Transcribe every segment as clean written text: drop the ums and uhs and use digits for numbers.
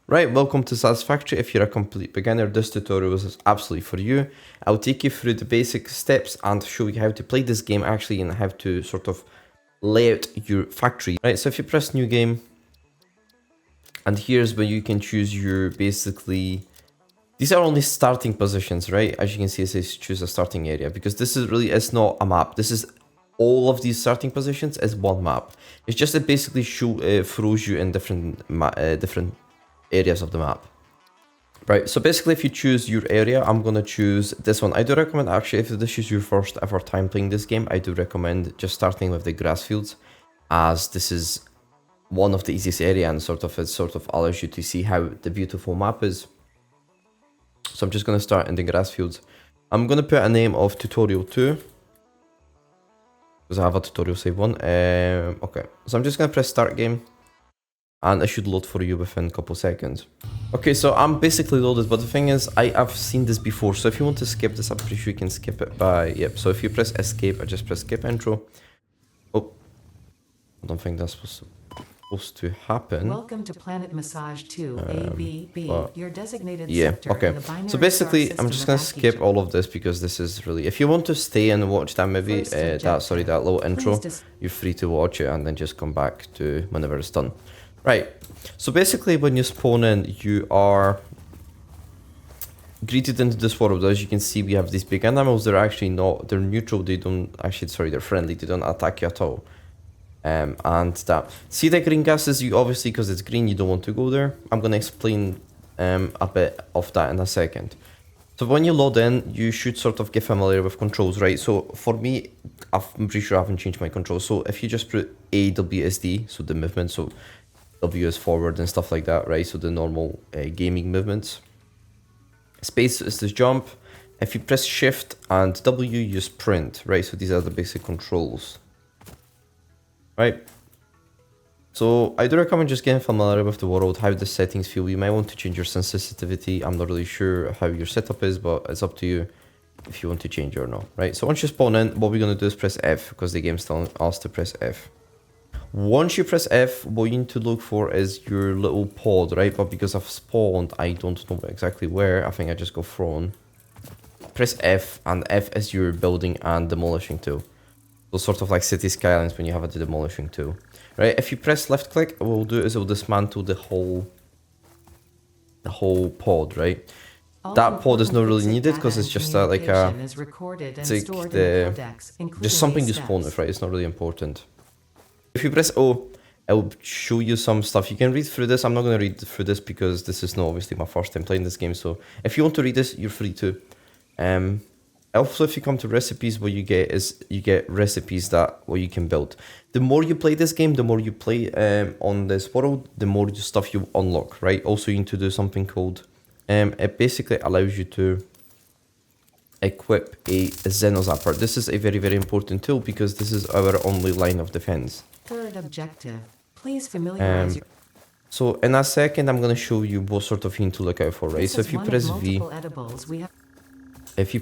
Right, welcome to Satisfactory. If you're a complete beginner, this tutorial is absolutely for you. I'll take you through the basic steps and show you how to play this game actually and how to sort of lay out your factory. Right, so if you press new game, and here's where you can choose your basically... These are only starting positions, right? As you can see, it says choose a starting area because this is really, it's not a map. This is all of these starting positions is one map. It's just it basically throws you in different areas of the map. Right, so basically if you choose your area, I'm gonna choose this one. I do recommend actually, if this is your first ever time playing this game, I do recommend just starting with the grass fields, as this is one of the easiest area and it sort of allows you to see how the beautiful map is. So I'm just gonna start in the grass fields. I'm gonna put a name of tutorial 2 because I have a tutorial save one. Okay, so I'm just gonna press start game. And it should load for you within a couple seconds. Okay, so I'm basically loaded, but the thing is, I've seen this before. So if you want to skip this, I'm pretty sure you can skip it by... Yep, so if you press escape, I just press skip intro. Oh, I don't think that's supposed to happen. Welcome to Planet Massage 2, ABB, your designated sector. Okay. So basically, I'm just gonna skip all of this because this is really... If you want to stay and watch that movie, that little intro, you're free to watch it and then just come back to whenever it's done. Right, so basically when you spawn in, you are greeted into this world. As you can see, we have these big animals. They're actually not, they're neutral, they don't, actually, sorry, they're friendly, they don't attack you at all. And that. See the green gases, you obviously, because it's green, you don't want to go there. I'm going to explain a bit of that in a second. So when you load in, you should sort of get familiar with controls, right? So for me, I'm pretty sure I haven't changed my controls. So if you just put AWSD, so the movement, so W is forward and stuff like that, right? So the normal gaming movements. Space is to jump. If you press shift and W, you sprint, right? So these are the basic controls, right? So I do recommend just getting familiar with the world, how the settings feel. You might want to change your sensitivity. I'm not really sure how your setup is, but it's up to you if you want to change it or not, right? So once you spawn in, what we're going to do is press F because the game's telling us to press F. Once you press F, what you need to look for is your little pod, right? But because I've spawned, I don't know exactly where. I think I just go thrown. Press F, and F is your building and demolishing tool. So sort of like city skylines when you have a demolishing tool, right? If you press left click, what we'll do is it will dismantle the whole pod, right? That pod is not really needed because it's just like it's like just something to spawn with, right? It's not really important. If you press O, it will show you some stuff. You can read through this. I'm not going to read through this because this is not obviously my first time playing this game. So if you want to read this, you're free to. Also, if you come to recipes, what you get is you get recipes what you can build. The more you play this game, the more you play on this world, the more stuff you unlock, right? Also, you need to do something called... it basically allows you to equip a Xenozapper. This is a very, very important tool because this is our only line of defense. Third objective, please familiarize So in a second, I'm going to show you what sort of thing to look out for, right? So if you press V, if you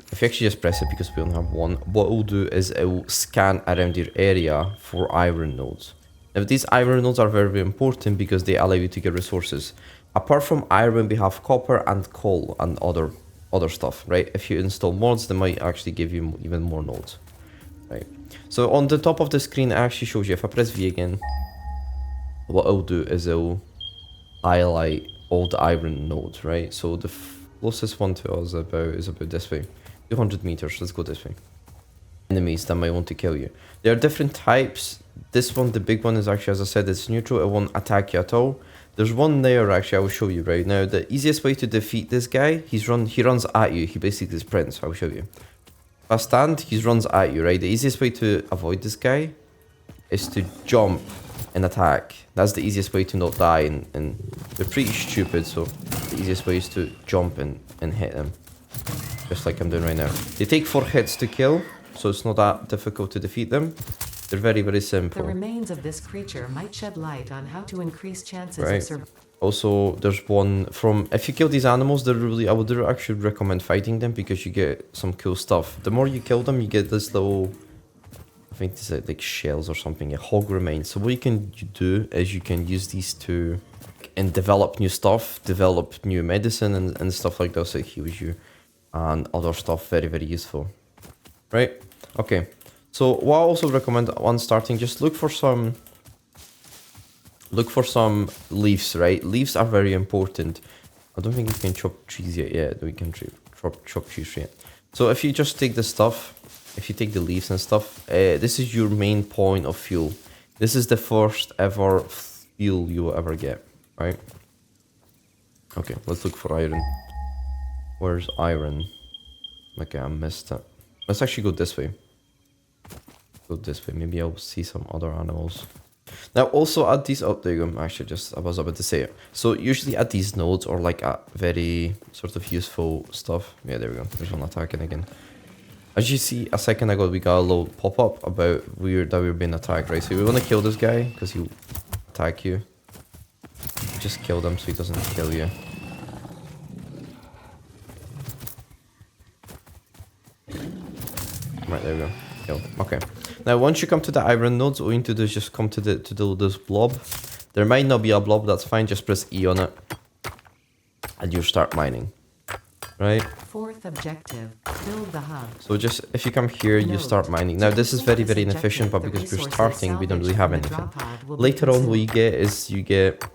actually just press it because we only have one, what it will do is it will scan around your area for iron nodes. Now these iron nodes are very, very important because they allow you to get resources. Apart from iron, we have copper and coal and other stuff, right? If you install mods, they might actually give you even more nodes, right? So on the top of the screen, it actually shows you, if I press V again, what it'll do is it'll highlight all the iron nodes, right? So the closest one to us is about this way, 200 meters. Let's go this way. Enemies that might want to kill you. There are different types. This one, the big one, is actually, as I said, it's neutral. It won't attack you at all. There's one there, actually, I will show you right now. The easiest way to defeat this guy, he runs at you. He basically sprints. I will show you. If I stand, he runs at you, right? The easiest way to avoid this guy is to jump and attack. That's the easiest way to not die, and they're pretty stupid, so the easiest way is to jump and hit them. Just like I'm doing right now. They take 4 hits to kill, so it's not that difficult to defeat them. They're very, very simple. The remains of this creature might shed light on how to increase chances of survival. Also, there's one from... If you kill these animals, they're really... I would actually recommend fighting them because you get some cool stuff. The more you kill them, you get this little... I think these are like shells or something. A hog remains. So what you can do is you can use these to and develop new stuff, develop new medicine and stuff like that. So it heals you and other stuff. Very, very useful. Right? Okay. So what I also recommend on starting, just look for some leaves, right? Leaves are very important. I don't think you can chop trees yet. Yeah, we can chop trees yet. So if you just take the stuff, if you take the leaves and stuff, this is your main point of fuel. This is the first ever fuel you will ever get, right? Okay, let's look for iron. Where's iron? Okay, I missed it. Let's actually go this way. Go this way. Maybe I'll see some other animals. Now, also at these, oh, there you go. Actually, I was about to say it. So usually at these nodes or like at very sort of useful stuff. Yeah, there we go. There's one attacking again. As you see, a second ago, we got a little pop-up about that we were being attacked, right? So we want to kill this guy because he'll attack you. Just kill him so he doesn't kill you. Right, there we go. Kill. Okay. Now, once you come to the iron nodes, all you need to do is just come to this blob. There might not be a blob, that's fine. Just press E on it. And you start mining. Right? Fourth objective, build the hub. So just, if you come here, you start mining. Now, this is very, very inefficient, but because we're starting, we don't really have anything. Later on, what you get is you get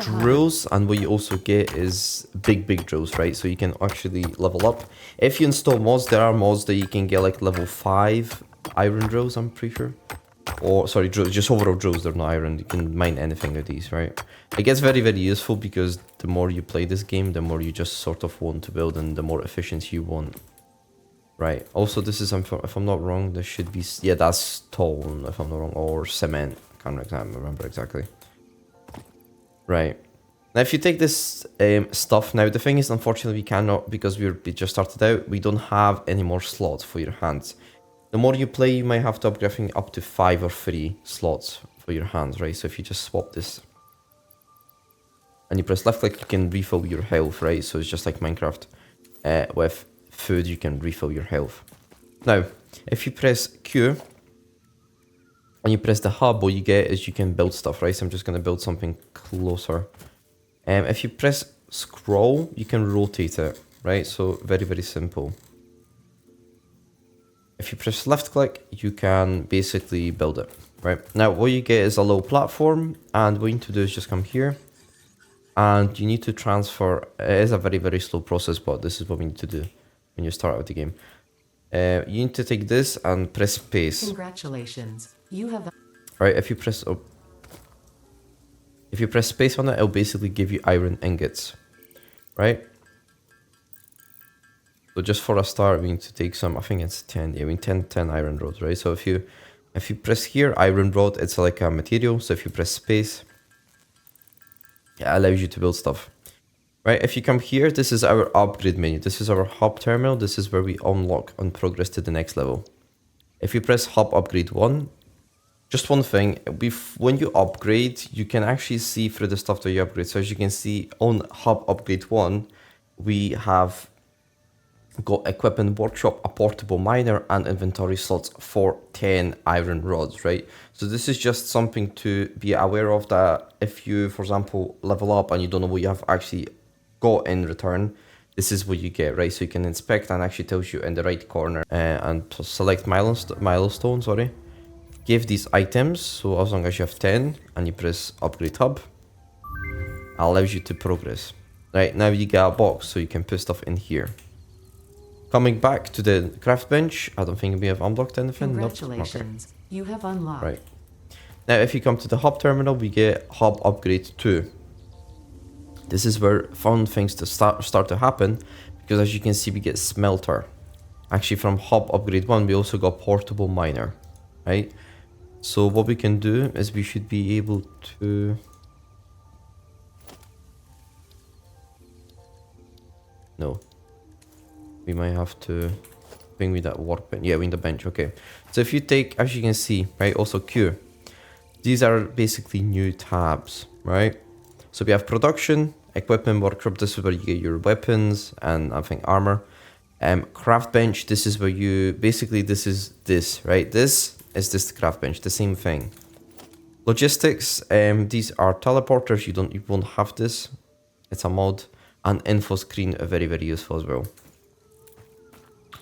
drills, and what you also get is big drills, right? So you can actually level up. If you install mods, there are mods that you can get like level 5 iron drills, I'm pretty sure. Or, sorry, just overall drills, they're not iron. You can mine anything with these, right? It gets very, very useful because the more you play this game, the more you just sort of want to build and the more efficiency you want. Right. Also, this is, if I'm not wrong, this should be, yeah, that's stone, if I'm not wrong, or cement. Can't remember exactly. Right. Now, if you take this stuff, now the thing is, unfortunately, we cannot, because we just started out, we don't have any more slots for your hands. The more you play, you might have to upgrade up to 5 or 3 slots for your hands, right? So if you just swap this and you press left click, you can refill your health, right? So it's just like Minecraft. With food, you can refill your health. Now, if you press Q and you press the hub, what you get is you can build stuff, right? So I'm just going to build something closer. If you press scroll, you can rotate it, right? So very, very simple. If you press left click, you can basically build it, right? Now, what you get is a little platform, and what you need to do is just come here, and you need to transfer. It is a very, very slow process, but this is what we need to do when you start out the game. You need to take this and press space. Congratulations, you have. Right, if you press space on it, it'll basically give you iron ingots, right? So just for a start, we need to take some, I think it's 10, yeah, we need 10 iron rods, right? So if you press here, iron rod, it's like a material. So if you press space, it allows you to build stuff, right? If you come here, this is our upgrade menu. This is our hub terminal. This is where we unlock and progress to the next level. If you press hub upgrade 1, just one thing, when you upgrade, you can actually see through the stuff that you upgrade. So as you can see on hub upgrade 1, we have got equipment workshop, a portable miner, and inventory slots for 10 iron rods, right? So this is just something to be aware of, that if you, for example, level up and you don't know what you have actually got in return, this is what you get, right? So you can inspect, and actually tells you in the right corner, and select milestone, sorry. Give these items, so as long as you have 10 and you press upgrade hub, allows you to progress. Right, now you get a box, so you can put stuff in here. Coming back to the craft bench, I don't think we have unlocked anything. Congratulations, okay. You have unlocked. Right. Now, if you come to the hub terminal, we get hub upgrade 2. This is where fun things to start to happen, because as you can see, we get smelter. Actually, from hub upgrade 1, we also got portable miner, right? So what we can do is we should be able to... No. We might have to bring me that workbench. Yeah, we need the bench. Okay. So if you take, as you can see, right, also Q. These are basically new tabs, right? So we have production, equipment workshop. This is where you get your weapons and I think armor. Craft bench, this is where you, basically this is this, right? This is this craft bench, the same thing. Logistics, these are teleporters, you won't have this. It's a mod. And info screen, very, very useful as well.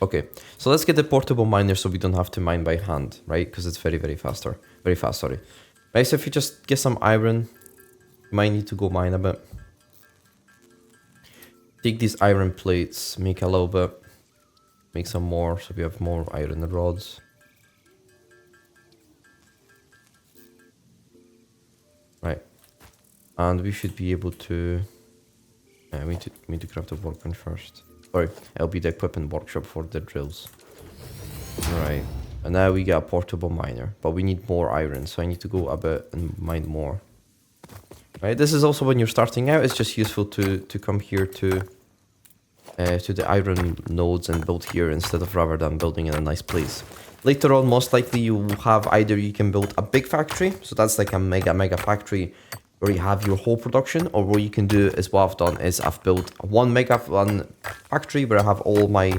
Okay, so let's get the portable miner so we don't have to mine by hand, right? Because it's very, very faster. Very fast, sorry. Right, so if you just get some iron, you might need to go mine a bit. Take these iron plates, make a little bit. Make some more, so we have more iron rods. Right. And we should be able to... we need to craft the workbench first. Sorry, it'll be the equipment workshop for the drills. Right. And now we get a portable miner, but we need more iron, so I need to go a bit and mine more. Right, this is also when you're starting out, it's just useful to come here to the iron nodes and build here instead of rather than building in a nice place. Later on, most likely you will have either you can build a big factory, so that's like a mega factory where you have your whole production, or what you can do is what I've done is I've built one factory where I have all my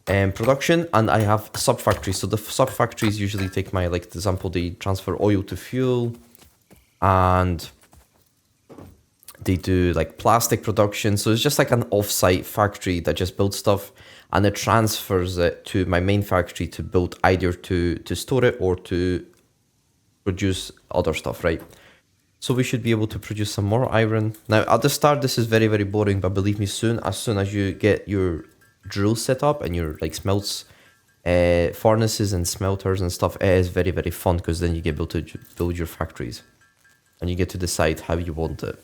production, and I have sub factories. So the sub factories usually take my, like, for example, they transfer oil to fuel, and they do like plastic production. So it's just like an off-site factory that just builds stuff, and it transfers it to my main factory to build either to store it or to produce other stuff, right? So we should be able to produce some more iron. Now at the start this is very, very boring, but believe me, as soon as you get your drill set up and your like smelts, furnaces and smelters and stuff, it is very, very fun, because then you get able to build your factories and you get to decide how you want it.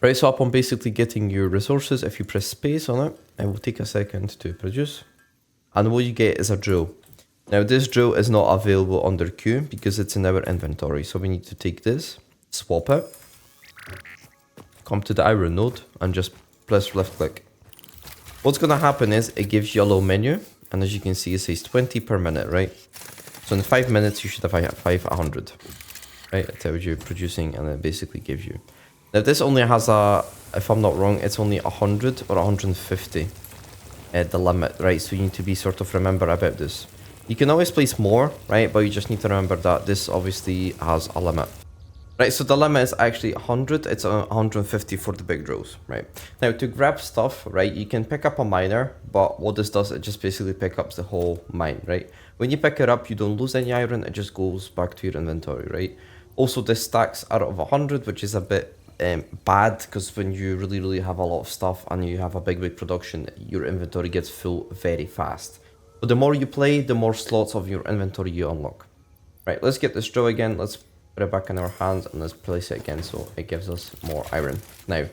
Right, so upon basically getting your resources, if you press space on it, it will take a second to produce. And what you get is a drill. Now this drill is not available under Q because it's in our inventory. So we need to take this, swap it, come to the iron node and just press left click. What's gonna happen is it gives you a little menu, and as you can see it says 20 per minute, right? So in 5 minutes you should have 500, right? It tells you producing, and it basically gives you. Now this only has a, if I'm not wrong, it's only 100 or 150 at the limit, right? So you need to be sort of remember about this. You can always place more, right? But you just need to remember that this obviously has a limit. Right, so the limit is actually 100, it's 150 for the big drills, right? Now to grab stuff, right, you can pick up a miner, but what this does, it just basically picks up the whole mine, right? When you pick it up, you don't lose any iron, it just goes back to your inventory, right? Also, this stacks out of 100, which is a bit bad, because when you really have a lot of stuff and you have a big production, your inventory gets full very fast. But the more you play, the more slots of your inventory you unlock. Right, let's get this drill again, let's put it back in our hands and let's place it again so it gives us more iron. Now,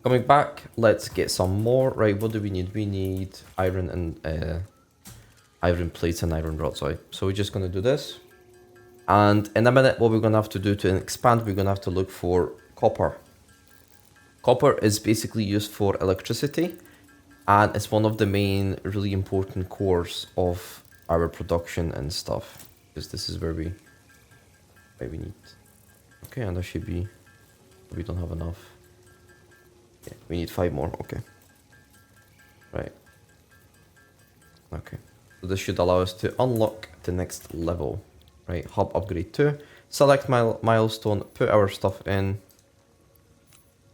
coming back, let's get some more. Right, what do we need? We need iron and iron plates and iron rods, right? So we're just gonna do this. And in a minute, what we're going to have to do to expand, we're going to have to look for copper. Copper is basically used for electricity, and it's one of the main really important cores of our production and stuff, because this is where we need. Okay, and that should be, we don't have enough. Yeah, we need 5 more. Okay. Right. Okay. So this should allow us to unlock the next level. Right, hub upgrade 2, select milestone, put our stuff in.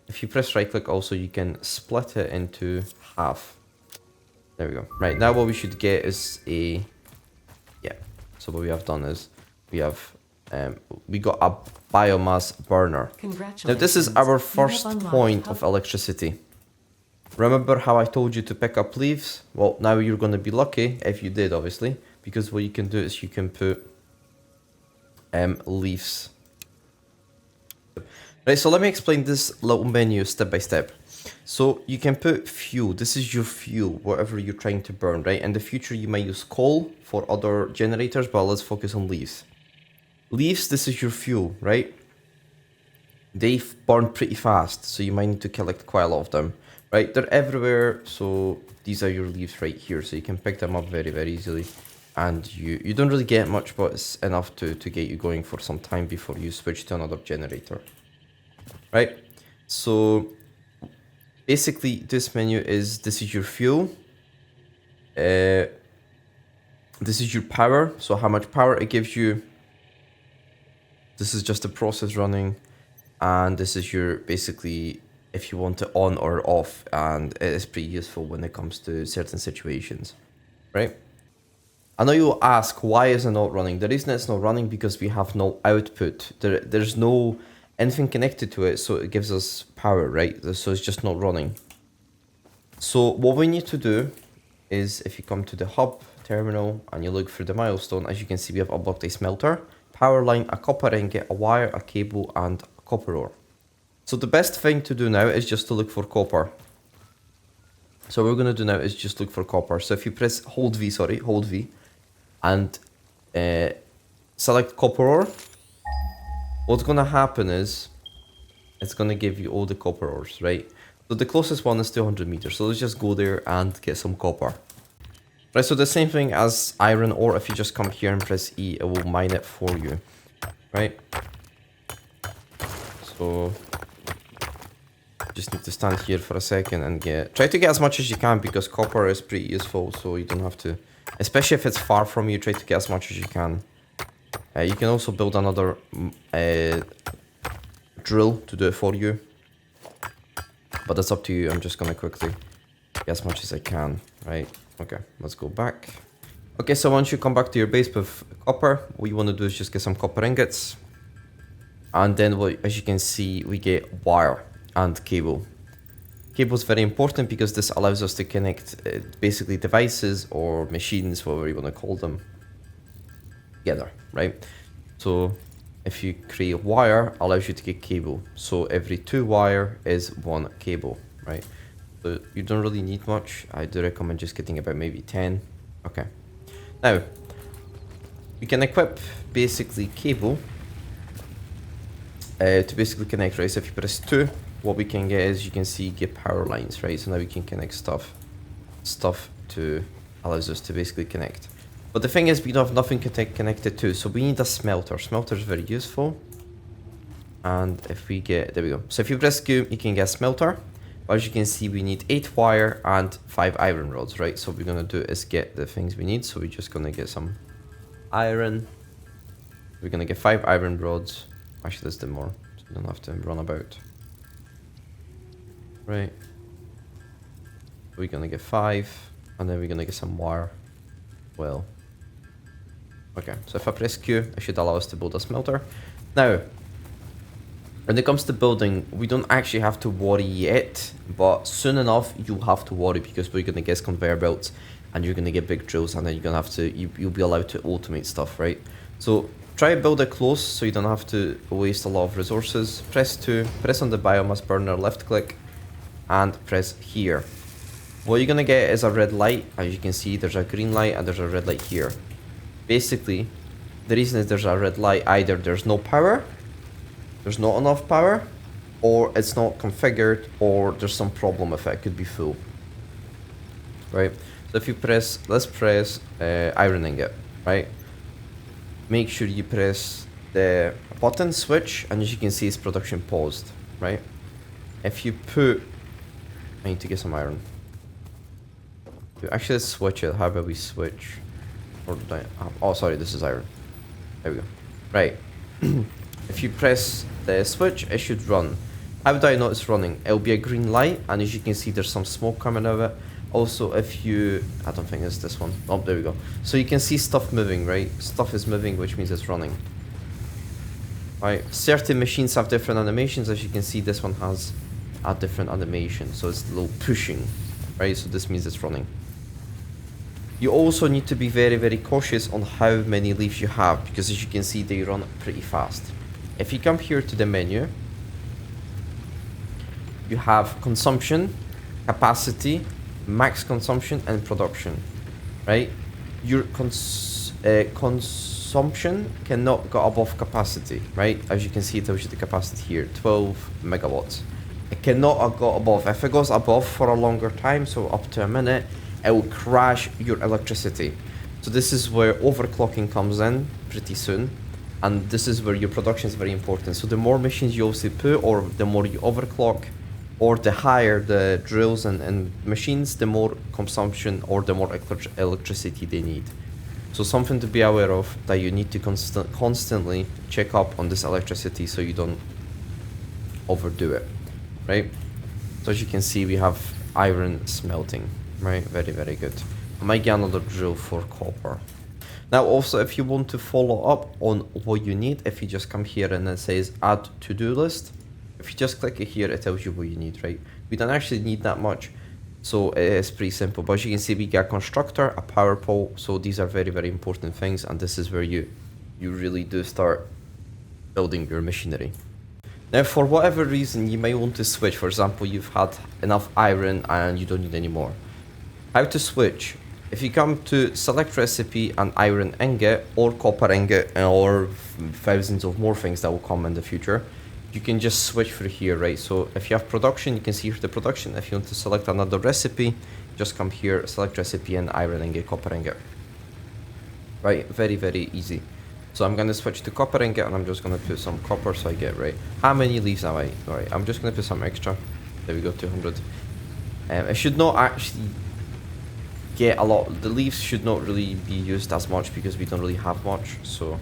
If you press right click also, you can split it into half. There we go. Right, now what we should get is a, yeah, so what we have done is we have we got a biomass burner. Now this is our first point of electricity. Remember how I told you to pick up leaves? Well, now you're going to be lucky if you did, obviously, because what you can do is you can put leaves. Right, so let me explain this little menu step by step. So you can put fuel. This is your fuel, whatever you're trying to burn, right? In the future, you might use coal for other generators, but let's focus on leaves. Leaves, this is your fuel, right? They burn pretty fast, so you might need to collect quite a lot of them, right? They're everywhere, so these are your leaves right here, so you can pick them up very, very easily. And you don't really get much, but it's enough to get you going for some time before you switch to another generator. Right? So basically this menu is, this is your fuel. This is your power, so how much power it gives you. This is just the process running. And this is your, basically, if you want it on or off, and it is pretty useful when it comes to certain situations, right? I know you'll ask, why is it not running? The reason it's not running because we have no output. There's no anything connected to it, so it gives us power, right? So it's just not running. So what we need to do is, if you come to the hub terminal and you look for the milestone, as you can see, we have unlocked a smelter, power line, a copper ingot, a wire, a cable, and a copper ore. So the best thing to do now is just to look for copper. So what we're going to do now is just look for copper. So if you press hold V, and select copper ore, what's going to happen is it's going to give you all the copper ores, right? So the closest one is 200 meters. So let's just go there and get some copper. Right, so the same thing as iron ore. If you just come here and press E, it will mine it for you, right? So just need to stand here for a second and try to get as much as you can, because copper is pretty useful, so you don't have to, especially if it's far from you, try to get as much as you can. You can also build another drill to do it for you, but that's up to you. I'm just gonna quickly get as much as I can, right? Okay, let's go back. Okay, so once you come back to your base with copper, what you want to do is just get some copper ingots, and then as you can see, we get wire and cable. Cable is very important because this allows us to connect basically devices or machines, whatever you want to call them, together, right? So if you create wire, allows you to get cable. So every 2 wire is 1 cable, right? So you don't really need much. I do recommend just getting about maybe 10. Okay. Now, we can equip basically cable to basically connect, right? So if you press 2, what we can get is, you can see, get power lines, right? So now we can connect stuff to, allows us to basically connect. But the thing is, we don't have nothing connected to, so we need a smelter. Smelter is very useful. And if we get, there we go. So if you press Q, you can get a smelter. But as you can see, we need 8 wire and 5 iron rods, right? So what we're gonna do is get the things we need. So we're just gonna get some iron. We're gonna get 5 iron rods. Actually, let's do more, so we don't have to run about. Right. We're gonna get 5, and then we're gonna get some wire. Well. Okay, so if I press Q, it should allow us to build a smelter. Now, when it comes to building, we don't actually have to worry yet, but soon enough you'll have to worry, because we're gonna get conveyor belts, and you're gonna get big drills, and then you're gonna have to, you'll be allowed to automate stuff, right? So try to build it close so you don't have to waste a lot of resources. Press 2, press on the biomass burner, left click, and press here. What you're gonna get is a red light. As you can see, there's a green light and there's a red light here. Basically, the reason is there's a red light, either there's no power, there's not enough power, or it's not configured, or there's some problem with it. It could be full, right? So if you press, let's press iron ingot, right? Make sure you press the button switch, and as you can see, it's production paused, right? If you put, I need to get some iron. Actually, let's switch it. How about we switch? Or oh, sorry, this is iron. There we go. Right. If you press the switch, it should run. How do I know it's running? It'll be a green light, and as you can see, there's some smoke coming out of it. Also, if you, I don't think it's this one. Oh, there we go. So you can see stuff moving, right? Stuff is moving, which means it's running. Right. Certain machines have different animations. As you can see, this one has a different animation, so it's a little pushing, right? So this means it's running. You also need to be very, very cautious on how many leaves you have, because as you can see, they run pretty fast. If you come here to the menu, you have consumption, capacity, max consumption, and production, right? Your consumption cannot go above capacity, right? As you can see, it tells you the capacity here, 12 megawatts. It cannot go above. If it goes above for a longer time, so up to a minute, it will crash your electricity. So this is where overclocking comes in pretty soon, and this is where your production is very important. So the more machines you also put, or the more you overclock, or the higher the drills and machines, the more consumption or the more electricity they need. So something to be aware of, that you need to constantly check up on this electricity so you don't overdo it, right? So as you can see, we have iron smelting, right? Very, very good. I might get another drill for copper. Now also, if you want to follow up on what you need, if you just come here and it says add to-do list, if you just click it here, it tells you what you need, right? We don't actually need that much, so it's pretty simple. But as you can see, we got a constructor, a power pole, so these are very, very important things, and this is where you really do start building your machinery. Now, for whatever reason, you may want to switch. For example, you've had enough iron and you don't need any more. How to switch? If you come to select recipe and iron ingot or copper ingot or thousands of more things that will come in the future, you can just switch through here, right? So if you have production, you can see here the production. If you want to select another recipe, just come here, select recipe and iron ingot, copper ingot. Right, very, very easy. So I'm gonna switch to copper ingot and I'm just gonna put some copper so I get, right? How many leaves am I? Alright, I'm just gonna put some extra. There we go, 200. I should not actually get a lot. The leaves should not really be used as much because we don't really have much. So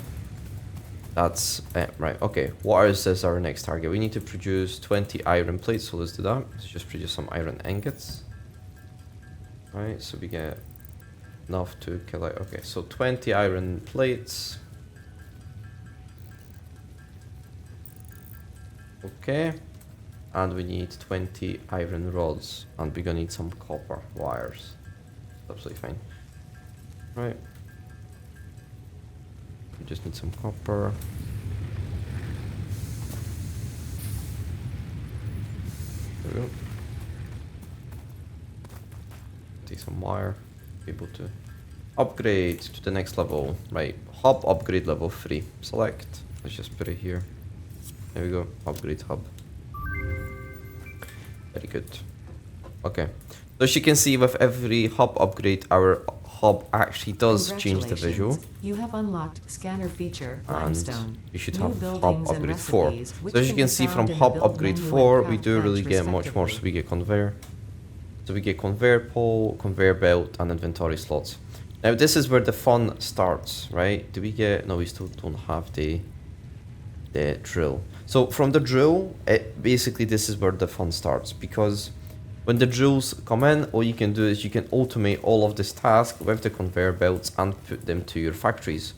that's right. Okay, what is our next target? We need to produce 20 iron plates, so let's do that. Let's just produce some iron ingots. Alright, so we get enough to collect. Okay, so 20 iron plates. Okay, and we need 20 iron rods, and we're gonna need some copper wires. Absolutely fine. Right. We just need some copper. There we go. Take some wire. Be able to upgrade to the next level. Right. Hub upgrade level 3. Select. Let's just put it here. There we go. Upgrade hub. Very good. Okay. So as you can see, with every hub upgrade, our hub actually does change the visual. You have unlocked scanner feature, And limestone. you should New have hub buildings and upgrade 4. recipes, which So as you can can be see, from found in the hub build upgrade menu 4, and we craft do really bench get much more. So we respectively. get conveyor. So we get conveyor pole, conveyor belt, and inventory slots. Now this is where the fun starts, right? Do we get... No, we still don't have the drill. So from the drill, basically this is where the fun starts, because when the drills come in, all you can do is you can automate all of this task with the conveyor belts and put them to your factories.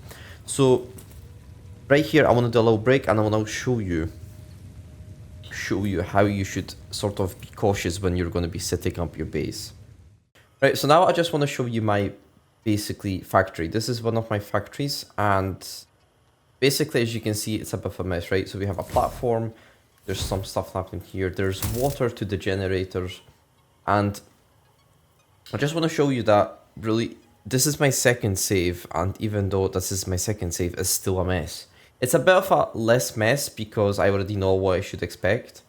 So right here, I want to do a little break and I want to show you how you should sort of be cautious when you're going to be setting up your base. Right, so now I just want to show you my basically factory. This is one of my factories, and basically, as you can see, it's a bit of a mess, right? So we have a platform, there's some stuff happening here, there's water to the generators, and I just want to show you that really, this is my second save, and even though this is my second save, it's still a mess. It's a bit of a less mess because I already know what I should expect,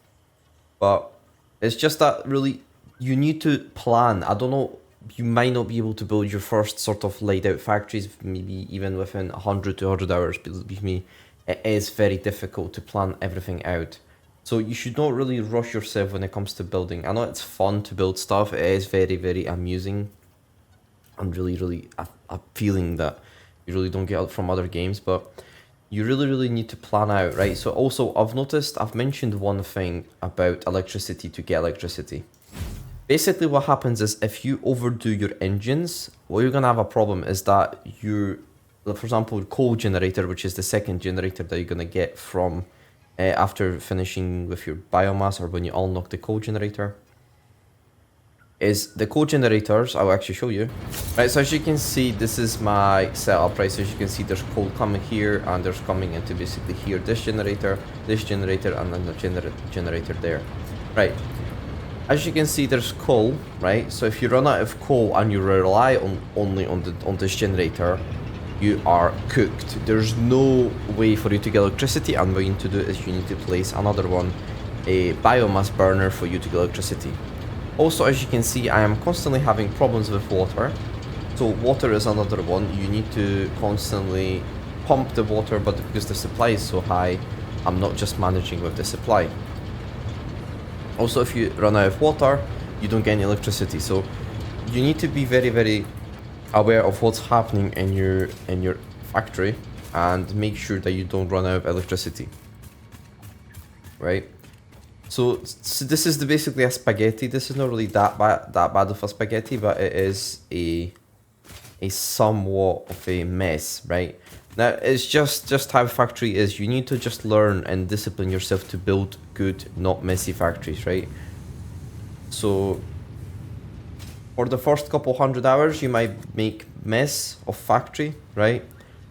but it's just that really, you need to plan. I don't know, you might not be able to build your first sort of laid out factories, maybe even within 100 to 100 hours. Believe me, it is very difficult to plan everything out. So you should not really rush yourself when it comes to building. I know it's fun to build stuff. It is very, very amusing. And really a feeling that you really don't get out from other games, but you really need to plan out, right? So also, I've mentioned one thing about electricity to get electricity. Basically, what happens is if you overdo your engines, what you're gonna have a problem is that for example, coal generator, which is the second generator that you're gonna get from after finishing with your biomass or when you unlock the coal generator, is the coal generators. I'll actually show you. Right, so as you can see, this is my setup, right? So as you can see, there's coal coming here and there's coming into basically here, this generator, and then the generator there, right? As you can see, there's coal, right? So if you run out of coal and you rely only on this generator, you are cooked. There's no way for you to get electricity, and what you need to do is you need to place another one, a biomass burner, for you to get electricity. Also, as you can see, I am constantly having problems with water. So water is another one. You need to constantly pump the water, but because the supply is so high, I'm not just managing with the supply. Also, if you run out of water, you don't get any electricity. So you need to be very, very aware of what's happening in your factory and make sure that you don't run out of electricity, right? So this is basically a spaghetti. This is not really that bad of a spaghetti, but it is a somewhat of a mess, right? Now it's just how a factory is. You need to just learn and discipline yourself to build good, not messy factories, right? So for the first couple 100 hours, you might make mess of factory, right?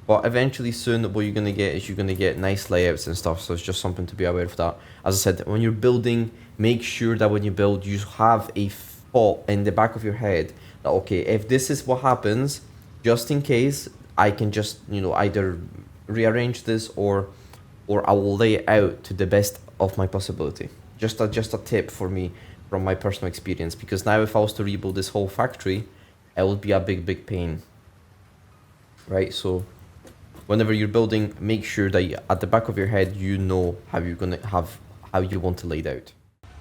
But eventually soon what you're gonna get is you're gonna get nice layouts and stuff. So it's just something to be aware of that. As I said, when you're building, make sure that when you build, you have a thought in the back of your head that, okay, if this is what happens, just in case, I can just, you know, either rearrange this or I will lay it out to the best of my possibility. Just a tip for me from my personal experience, because now if I was to rebuild this whole factory, it would be a big pain, right? So whenever you're building, make sure that at the back of your head, you know how you're gonna how you want to lay it out.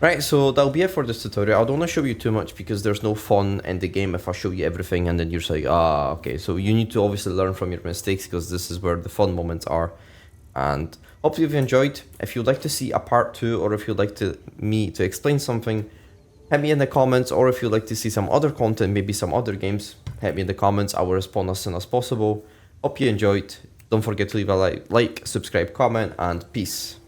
Right, so that'll be it for this tutorial. I don't want to show you too much because there's no fun in the game if I show you everything and then you're like, ah, okay. So you need to obviously learn from your mistakes because this is where the fun moments are. And hopefully you've enjoyed. If you'd like to see a part 2 or if you'd like me to explain something, hit me in the comments. Or if you'd like to see some other content, maybe some other games, hit me in the comments. I will respond as soon as possible. Hope you enjoyed. Don't forget to leave a like, subscribe, comment, and peace.